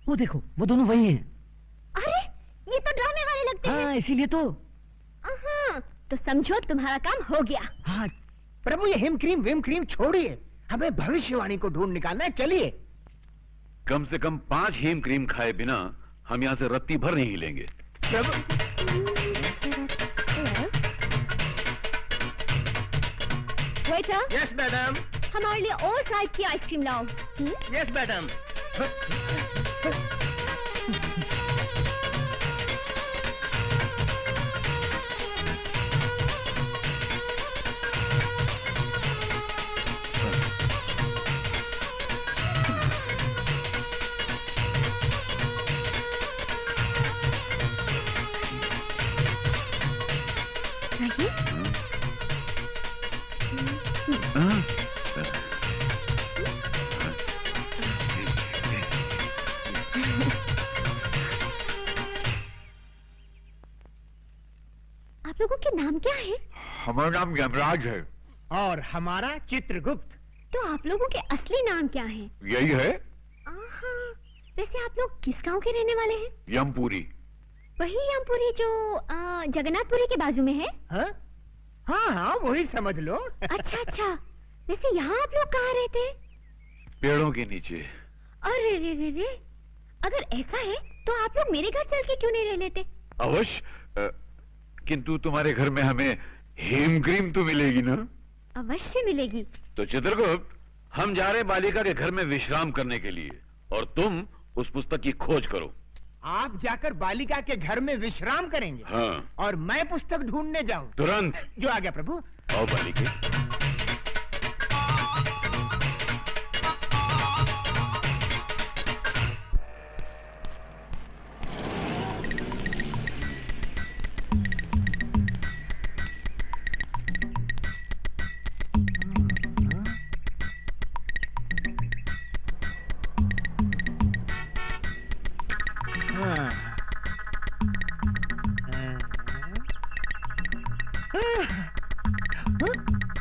वो देखो, वो दोनों वही हैं। अरे ये तो ड्रामे वाले लगते हैं। हाँ, इसीलिए तो। तो समझो तुम्हारा काम हो गया। हाँ प्रभु, ये हिम क्रीम विम क्रीम छोड़िए, हमें भविष्यवाणी को ढूंढ निकालना है। चलिए। कम से कम 5 हिम क्रीम खाए बिना हम यहाँ से रत्ती भर नहीं हिलेंगे। प्रभु। वेटर। Yes madam. हमारे लिए ऑल टाइप की आइसक्रीम लाओ। Yes madam. आप लोगों के नाम क्या है? हमारा नाम यमराज है। और हमारा चित्रगुप्त। तो आप लोगों के असली नाम क्या है? यही है। वैसे आप लोग किस गांव के रहने वाले हैं? यमपुरी। वही यमपुरी जो जगन्नाथपुरी के बाजू में है? हाँ हाँ, वही समझ लो। अच्छा अच्छा। वैसे यहाँ आप लोग कहाँ रहते हैं? पेड़ों के नीचे। अरे रे रे रे, अगर ऐसा है तो आप लोग मेरे घर चल के क्यों नहीं रह लेते? अवश्य, किंतु तुम्हारे घर में हमें हेम क्रीम तो मिलेगी ना? अवश्य मिलेगी। तो चित्रगुप्त, हम जा रहे बालिका के घर में विश्राम करने के लिए, और तुम उस पुस्तक की खोज करो। आप जाकर बालिका के घर में विश्राम करेंगे? हाँ। और मैं पुस्तक ढूंढने जाऊं? तुरंत। जो आ गया प्रभु। आओ बालिके।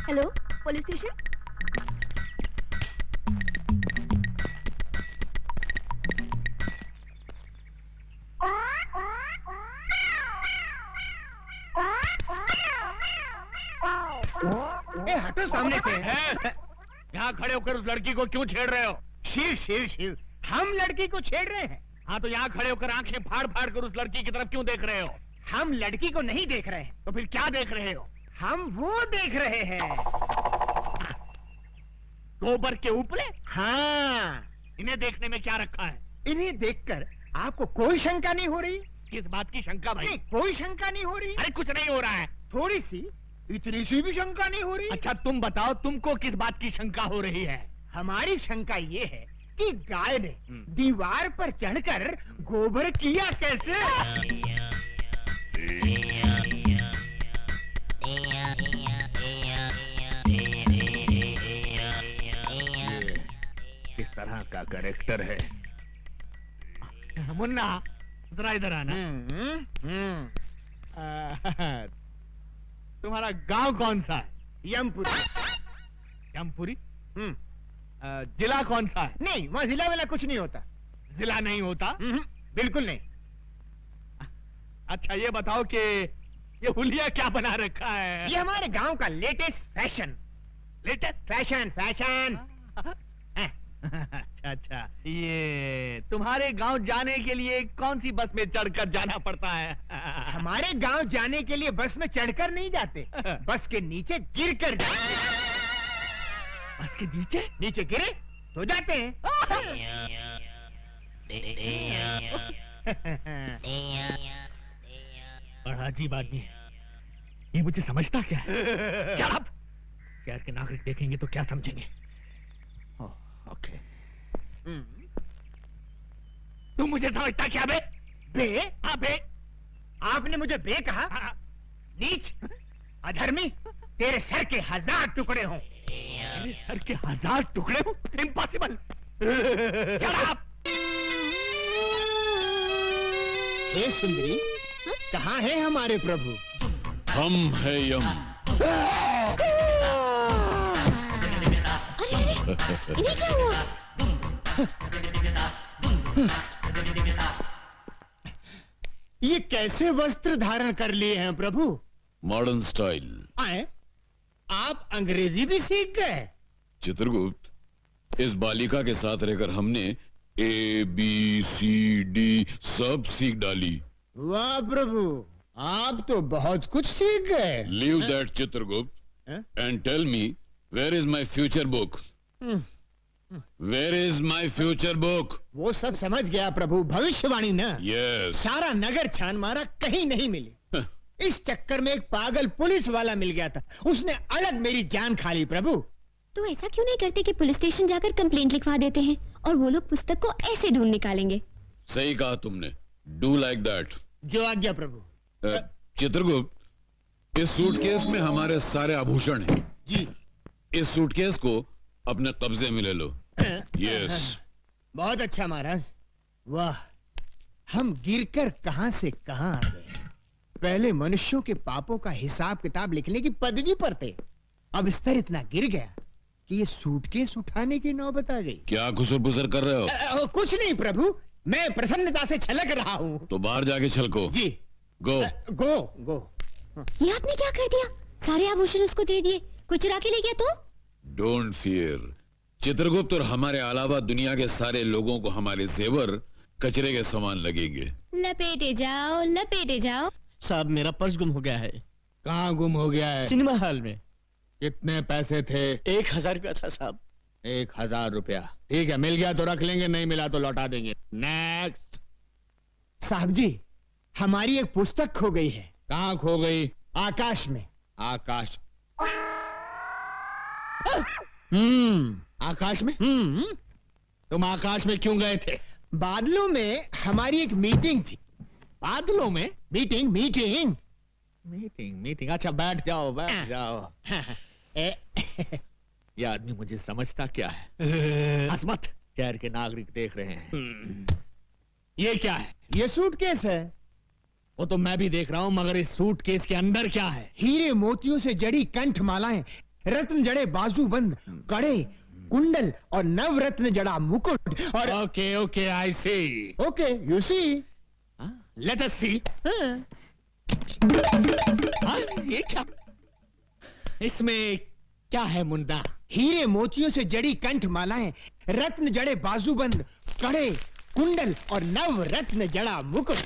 Hello, police station. हटो सामने से। यहाँ खड़े होकर उस लड़की को क्यों छेड़ रहे हो? शिव शिव शिव, हम लड़की को छेड़ रहे हैं। हाँ, तो यहाँ खड़े होकर आंखें फाड़ फाड़ कर उस लड़की की तरफ क्यों देख रहे हो? हम लड़की को नहीं देख रहे हैं। तो फिर क्या देख रहे हो? हम वो देख रहे हैं। गोबर के उपले? हाँ। इन्हें देखने में क्या रखा है? इन्हें देखकर आपको कोई शंका नहीं हो रही? किस बात की शंका भाई? नहीं, कोई शंका नहीं हो रही। अरे कुछ नहीं हो रहा है। थोड़ी सी, इतनी सी भी शंका नहीं हो रही। अच्छा तुम बताओ, तुमको किस बात की शंका हो रही है? हमारी शंका ये है कि गाय ने दीवार पर चढ़कर गोबर किया कैसे? किस तरह का कैरेक्टर है? मुन्ना, जरा इधर आना। तुम्हारा गांव कौन सा है? यमपुरी। यमपुरी? जिला कौन सा है? नहीं, वहाँ जिला वाला कुछ नहीं होता। जिला नहीं होता? बिल्कुल नहीं। अच्छा ये बताओ कि ये हुलिया क्या बना रखा है? ये हमारे गांव का latest fashion. Latest fashion fashion. अच्छा अच्छा, ये तुम्हारे गांव जाने के लिए कौन सी बस में चढ़कर जाना पड़ता है? हमारे गांव जाने के लिए बस में चढ़कर नहीं जाते, बस के नीचे गिर कर जाते। बस के नीचे? नीचे गिरे तो जाते हैं। बड़ा अजीब आदमी है ये, मुझे समझता क्या है? शराब! शहर के नागरिक देखेंगे तो क्या समझेंगे? ओके। तुम मुझे समझता क्या बे? बे? हाँ बे। आपने मुझे बे कहा? नीच, अधर्मी, तेरे सर के 1000 टुकड़े हों। मेरे सर के 1000 टुकड़े हों? इम्पॉसिबल। शराब! हे सुंदरी, कहाँ है हमारे प्रभु? हम है यम। इन्हें क्या हुआ? ये कैसे वस्त्र धारण कर लिए हैं प्रभु? Modern style. आए? आप अंग्रेजी भी सीख गए? चित्रगुप्त, इस बालिका के साथ रहकर हमने ABCD सब सीख डाली। वाह प्रभु, आप तो बहुत कुछ सीख गए। Leave that Chitragupta and tell me, where is my future book? Where is my future book? वो सब समझ गया प्रभु, भविष्यवाणी ना। यस। सारा नगर छान मारा, कहीं नहीं मिली। इस चक्कर में एक पागल पुलिस वाला मिल गया था, उसने अलग मेरी जान खा ली प्रभु। तो ऐसा क्यों नहीं करते कि पुलिस स्टेशन जाकर कंप्लेंट लिखवा देते हैं और वो लोग पुस्तक को ऐसे ढूंढ निकालेंगे। सही कहा तुमने, डू लाइक दैट। जो आज्ञा प्रभु। चित्रगुप्त, इस सूटकेस में हमारे सारे आभूषण हैं। जी। इस सूटकेस को अपने कब्जे में ले लो। यस। बहुत अच्छा महाराज। वाह, हम गिरकर कहां से कहां आ गए। पहले मनुष्यों के पापों का हिसाब किताब लिखने की पदवी पर थे, अब स्तर इतना गिर गया कि ये सूटकेस उठाने की नौबत आ गई। क्या खुसर-पुसर कर रहे हो? कुछ नहीं प्रभु, मैं प्रसन्नता से छलक रहा हूँ। तो बाहर जाके छलको। जी। गो। गो गो। ये आपने क्या कर दिया? सारे आभूषण उसको दे दिए, कोई चुरा के ले गया तो? डोंट फियर चित्रगुप्त, और हमारे अलावा दुनिया के सारे लोगों को हमारे जेवर कचरे के समान लगेंगे। लपेटे जाओ, लपेटे जाओ। साहब, मेरा पर्स गुम हो गया है। कहाँ गुम हो गया है? सिनेमा हॉल में। कितने पैसे थे? 1000 रुपया था साहब। 1000 रुपया। ठीक है, मिल गया तो रख लेंगे, नहीं मिला तो लौटा देंगे। नेक्स्ट। साहब जी, हमारी एक पुस्तक खो गई है। कहाँ खो गई? आकाश में। आकाश? आकाश में? तुम आकाश में क्यों गए थे? बादलों में हमारी एक मीटिंग थी। बादलों में? Meeting meeting meeting. अच्छा, बैठ जाओ, बैठ जाओ। ये आदमी मुझे समझता क्या है? हंस मत, शहर के नागरिक देख रहे हैं। ये क्या है? ये सूटकेस है। वो तो मैं भी देख रहा हूँ, मगर इस सूटकेस के अंदर क्या है? हीरे मोतियों से जड़ी कंठ मालाएं, रत्न जड़े बाजूबंद, कड़े, कुंडल और नवरत्न जड़ा मुकुट और okay okay, I see. Okay, you see. Let us see. ये क्या? इसमें क्या है मुन्ना? हीरे मोतियों से जड़ी कंठ मालाएं, रत्न जड़े बाजूबंद, कड़े, कुंडल और नवरत्न जड़ा मुकुट।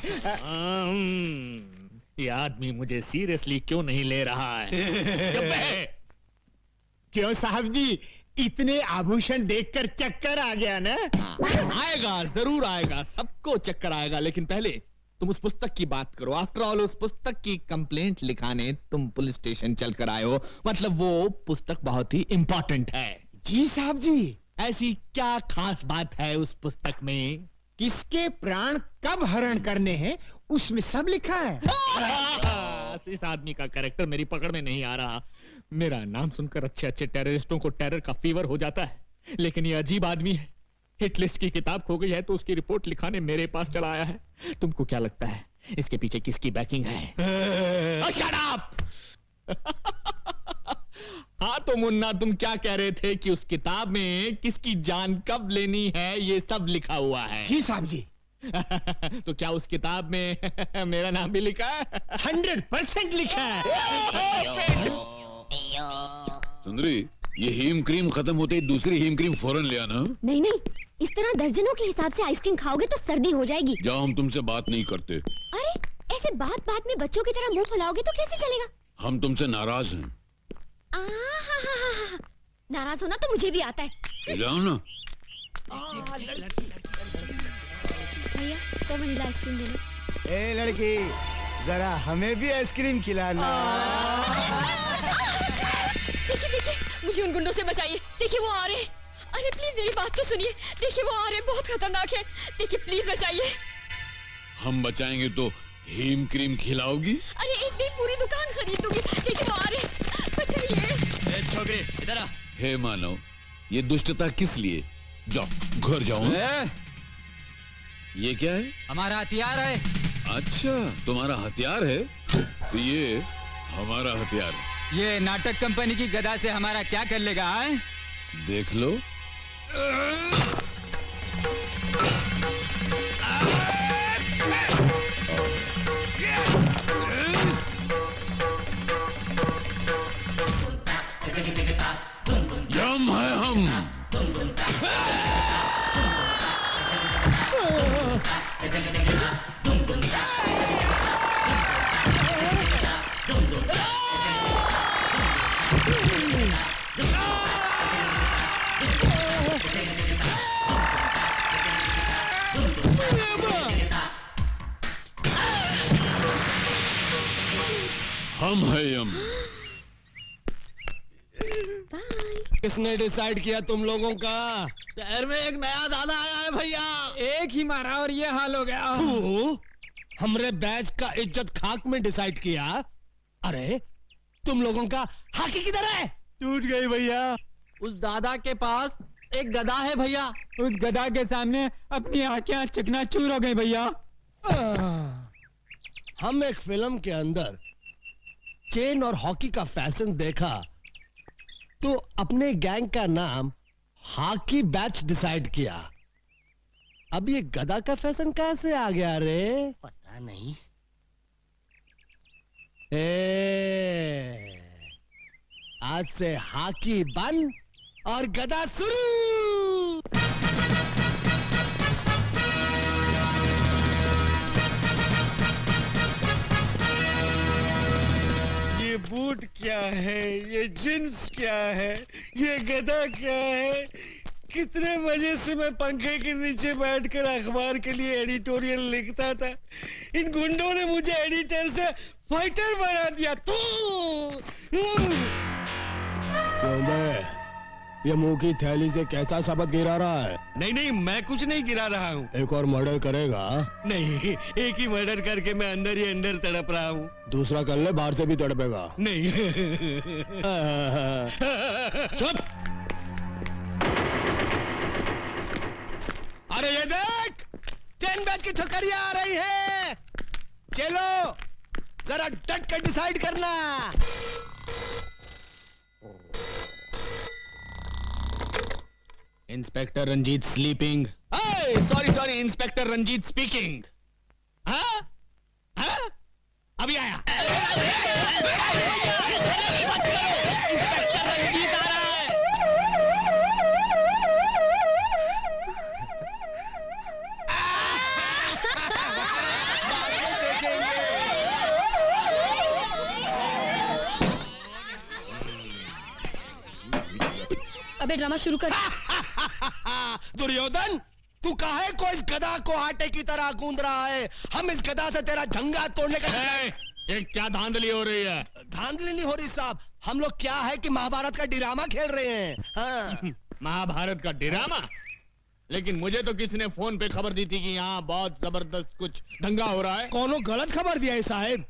ये आदमी मुझे सीरियसली क्यों नहीं ले रहा है? क्यों साहब जी, इतने आभूषण देखकर चक्कर आ गया ना? आएगा, जरूर आएगा, सबको चक्कर आएगा, लेकिन पहले तुम उस पुस्तक की बात करो। आफ्टर ऑल, उस पुस्तक की कंप्लेंट लिखाने तुम पुलिस स्टेशन चलकर आए हो, मतलब वो पुस्तक बहुत ही इंपॉर्टेंट है। जी साहब जी। ऐसी क्या खास बात है उस पुस्तक में? किसके प्राण कब हरण करने हैं, उसमें सब लिखा है। इस आदमी का कैरेक्टर मेरी पकड़ में नहीं आ रहा। मेरा नाम सुनकर अच्छे अच्छे टेररिस्टों को टेरर का फीवर हो जाता है, लेकिन ये अजीब आदमी है। हिट लिस्ट की किताब खो गई है तो उसकी रिपोर्ट लिखाने मेरे पास चला आया है। तुमको क्या लगता है इसके पीछे किसकी बैकिंग है? Shut up! हाँ तो मुन्ना, तुम क्या कह रहे थे कि उस किताब में किसकी जान कब लेनी है ये सब लिखा हुआ है? जी साहब जी। तो क्या उस किताब में मेरा नाम भी लिखा है? 100% लिखा है। सुंदरी, ये हीम क्रीम खत्म होते ही दूसरी हीम क्रीम फौरन ले आना। नहीं नहीं, इस तरह दर्जनों के हिसाब से आइसक्रीम खाओगे तो सर्दी हो जाएगी। जाओ, हम तुमसे बात नहीं करते। अरे ऐसे बात बात में बच्चों की तरह मुंह फुलाओगे तो कैसे चलेगा? हम तुमसे नाराज हैं। नाराज होना तो मुझे भी आता है। जाओ ना। भैया, 100 वनीला आइसक्रीम दे दो। ए लड़की, जरा हमें भी आइसक्रीम खिलाना। देखिए देखिए, मुझे उन गुंडों से बचाइए। देखिए वो आ रहे हैं। अरे प्लीज मेरी बात तो सुनिए। देखिए वो आ रहे हैं, बहुत खतरनाक है। देखिए प्लीज बचाइए। हम बचाएंगे तो हीम क्रीम खिलाओगी? अरे एक दिन पूरी दुकान खरीद दूंगी। देखिए वो आ रहे हैं, बचाइए। छोकरी इधर आ। हे मानव, ये दुष्टता किस लिए? जाओ, घर जाओ। ये क्या है? हमारा हथियार है। अच्छा, तुम्हारा हथियार है? तो ये हमारा हथियार है। ये नाटक कंपनी की गदा से हमारा क्या कर लेगा? देख लो, यम है हम। हम है यम। किसने डिसाइड किया तुम लोगों का? शहर में एक नया दादा आया है भैया। एक ही मारा और ये हाल हो गया। तू हमरे बैच का इज्जत खाक में डिसाइड किया। अरे तुम लोगों का हाकी किधर है? टूट गई भैया। उस दादा के पास एक गदा है भैया। उस गधा के सामने अपनी आंखें चकनाचूर हो गई भैया। हम एक फिल्म के अंदर चेन और हॉकी का फैशन देखा तो अपने गैंग का नाम हॉकी बैच डिसाइड किया। अब ये गधा का फैशन कहां से आ गया रे? पता नहीं। आज से हॉकी बंद और गधा शुरू। ये बूट क्या है, ये जींस क्या है, ये गधा क्या है? कितने मजे से मैं पंखे के नीचे बैठकर अखबार के लिए एडिटोरियल लिखता था। इन गुंडों ने मुझे एडिटर से फाइटर बना दिया। क्यों बे? ये मुंह की थैली से कैसा शब्द गिरा रहा है? नहीं नहीं, मैं कुछ नहीं गिरा रहा हूँ। एक और मर्डर करेगा? नहीं, एक ही मर्डर करके मैं अंदर ही अंदर तड़प रहा हूँ। दूसरा कर ले, बाहर से भी तड़पेगा। नहीं। चुप। अरे ये देख, 10 बैच की छोकरियां आ रही है। चलो जरा डट कर डिसाइड करना। Inspector Ranjeet sleeping. Sorry inspector Ranjeet speaking. हाँ? हाँ? अभी आया। इंस्पेक्टर रंजीत आ रहा है। अबे ड्रामा शुरू कर। दुर्योधन, तू काहे को इस गधा को आटे की तरह गूंद रहा है? हम इस गधा से तेरा झंगा तोड़ने का। ये क्या धांधली हो रही है? धांधली नहीं हो रही साहब, हम लोग क्या है कि महाभारत का ड्रामा खेल रहे हैं। हाँ। महाभारत का ड्रामा? लेकिन मुझे तो किसी ने फोन पे खबर दी थी कि यहाँ बहुत जबरदस्त कुछ दंगा हो रहा है। कोनो गलत खबर दिया है साहब।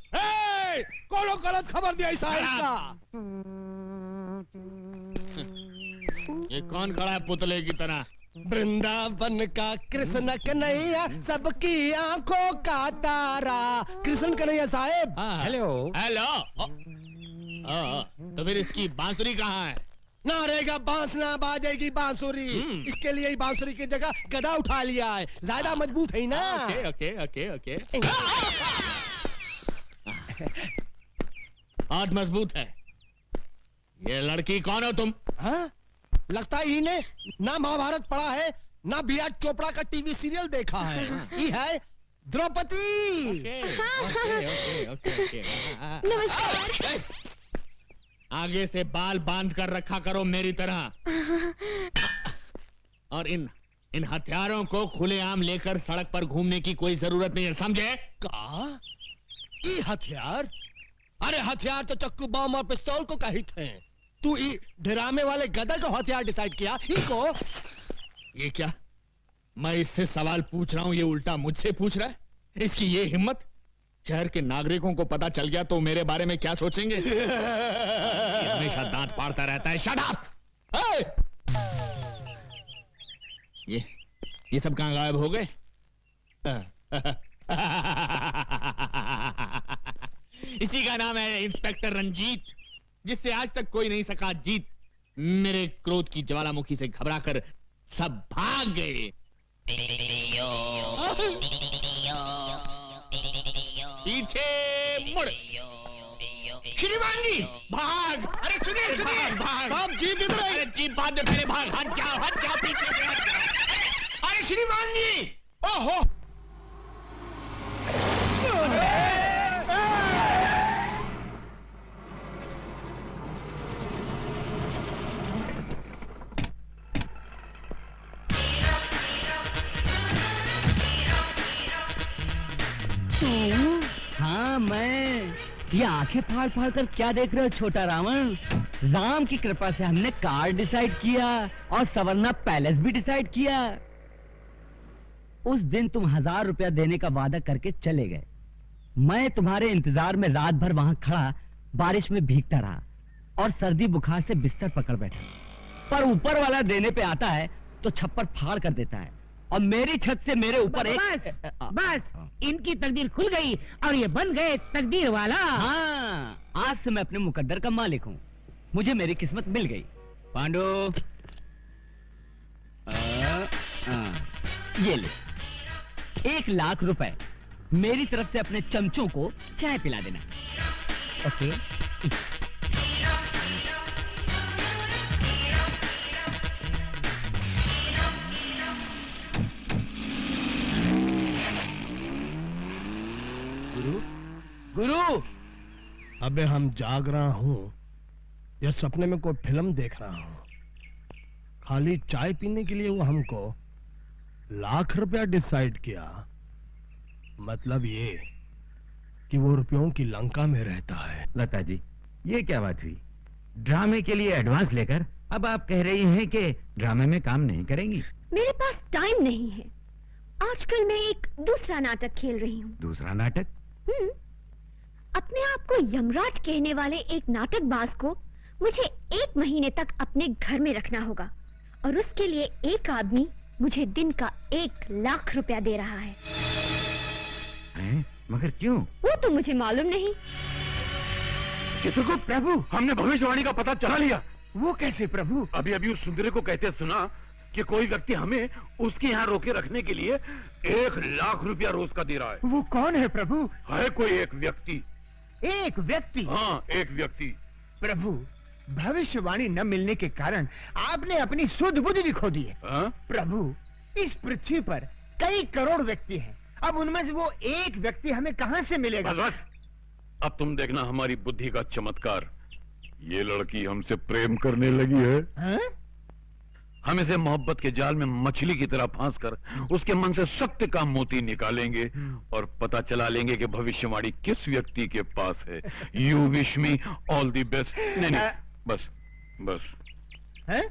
कोनो गलत खबर दिया है साहब का। ये कौन खड़ा है पुतले की तरह? वृंदावन का कृष्ण कन्हैया, सबकी आंखों का तारा। कृष्ण कन्हैया साहब। Hello hello. तो फिर इसकी बांसुरी कहाँ है? ना रहेगा बांस ना बाजेगी बांसुरी। इसके लिए ही बांसुरी की जगह गधा उठा लिया है, ज्यादा मजबूत है ना। Okay okay okay okay. बहुत मजबूत है। ये लड़की कौन हो तुम? हाँ? लगता है इन्हें ना महाभारत पढ़ा है ना बी.आर. चोपड़ा का टीवी सीरियल देखा है। ये है द्रौपदी। नमस्कार। आगे से बाल बांध कर रखा करो मेरी तरह। और इन हथियारों को खुलेआम लेकर सड़क पर घूमने की कोई जरूरत नहीं है, समझे? का? ये हथियार? अरे हथियार तो चक्कू, बम और पिस्तौल को कहित हैं। तू ड्रामे वाले गधा को हथियार डिसाइड किया? इको? ये क्या? मैं इससे सवाल पूछ रहा हूं, ये उल्टा मुझसे पूछ रहा है। इसकी ये हिम्मत! शहर के नागरिकों को पता चल गया तो मेरे बारे में क्या सोचेंगे? ये हमेशा दांत फाड़ता रहता है। Shut up! ये सब कहां गायब हो गए? इसी का नाम है इंस्पेक्टर रंजीत, जिससे आज तक कोई नहीं सका जीत। मेरे क्रोध की ज्वालामुखी से घबराकर सब भाग गए। पीछे मुड़। श्रीमान जी, भाग। अरे सुनिए सुनिए, भाग। साहब जीप इधर आइए। अरे जीप बाद में, पहले भाग। हट जाओ पीछे से हट जाओ। अरे श्रीमान जी, ओहो, हाँ मैं। ये आंखें फाड़ फाड़ कर क्या देख रहे हो छोटा रावण? राम की कृपा से हमने कार डिसाइड किया और सवर्णा पैलेस भी डिसाइड किया। उस दिन तुम 1000 रुपया देने का वादा करके चले गए। मैं तुम्हारे इंतजार में रात भर वहां खड़ा बारिश में भीगता रहा और सर्दी बुखार से बिस्तर पकड़ बैठा। पर ऊपर वाला देने पे आता है तो छप्पर फाड़ कर देता है और मेरी छत से मेरे ऊपर बस इनकी तकदीर खुल गई और ये बन गए तकदीर वाला। हाँ, आज से मैं अपने मुकद्दर का मालिक हूँ। मुझे मेरी किस्मत मिल गई। पांडु, ये ले 1 लाख रुपए। मेरी तरफ से अपने चमचों को चाय पिला देना। ओके? गुरु, अबे हम जाग रहा हूँ या सपने में कोई फिल्म देख रहा हूँ? खाली चाय पीने के लिए वो हमको 1 लाख रुपया डिसाइड किया। मतलब ये कि वो रुपयों की लंका में रहता है। लता जी, ये क्या बात हुई? ड्रामे के लिए एडवांस लेकर अब आप कह रही हैं कि ड्रामे में काम नहीं करेंगी? मेरे पास टाइम नहीं है। आजकल मैं एक दूसरा नाटक खेल रही हूँ। दूसरा नाटक? अपने आप को यमराज कहने वाले एक नाटकबाज को मुझे 1 महीने तक अपने घर में रखना होगा और उसके लिए एक आदमी मुझे दिन का 1 लाख रुपया दे रहा है। मगर क्यों? वो तो मुझे मालूम नहीं। चित्रगुप्त प्रभु, हमने भविष्यवाणी का पता चला लिया। वो कैसे प्रभु? अभी अभी उस सुंदरी को कहते सुना कि कोई व्यक्ति हमें उसके यहाँ रोके रखने के लिए 1 लाख रुपया रोज का दे रहा है। वो कौन है प्रभु? है कोई एक व्यक्ति। एक व्यक्ति? हाँ, एक व्यक्ति। प्रभु, भविष्यवाणी न मिलने के कारण आपने अपनी सुध बुद्धि भी खो दी है। हाँ? प्रभु, इस पृथ्वी पर कई करोड़ व्यक्ति हैं। अब उनमें से वो एक व्यक्ति हमें कहां से मिलेगा? बस बस, अब तुम देखना हमारी बुद्धि का चमत्कार। ये लड़की हमसे प्रेम करने लगी है। हाँ? हम इसे मोहब्बत के जाल में मछली की तरह फांस कर उसके मन से सत्य का मोती निकालेंगे और पता चला लेंगे कि भविष्यवाणी किस व्यक्ति के पास है। You wish me all the best. नहीं, बस बस। हैं?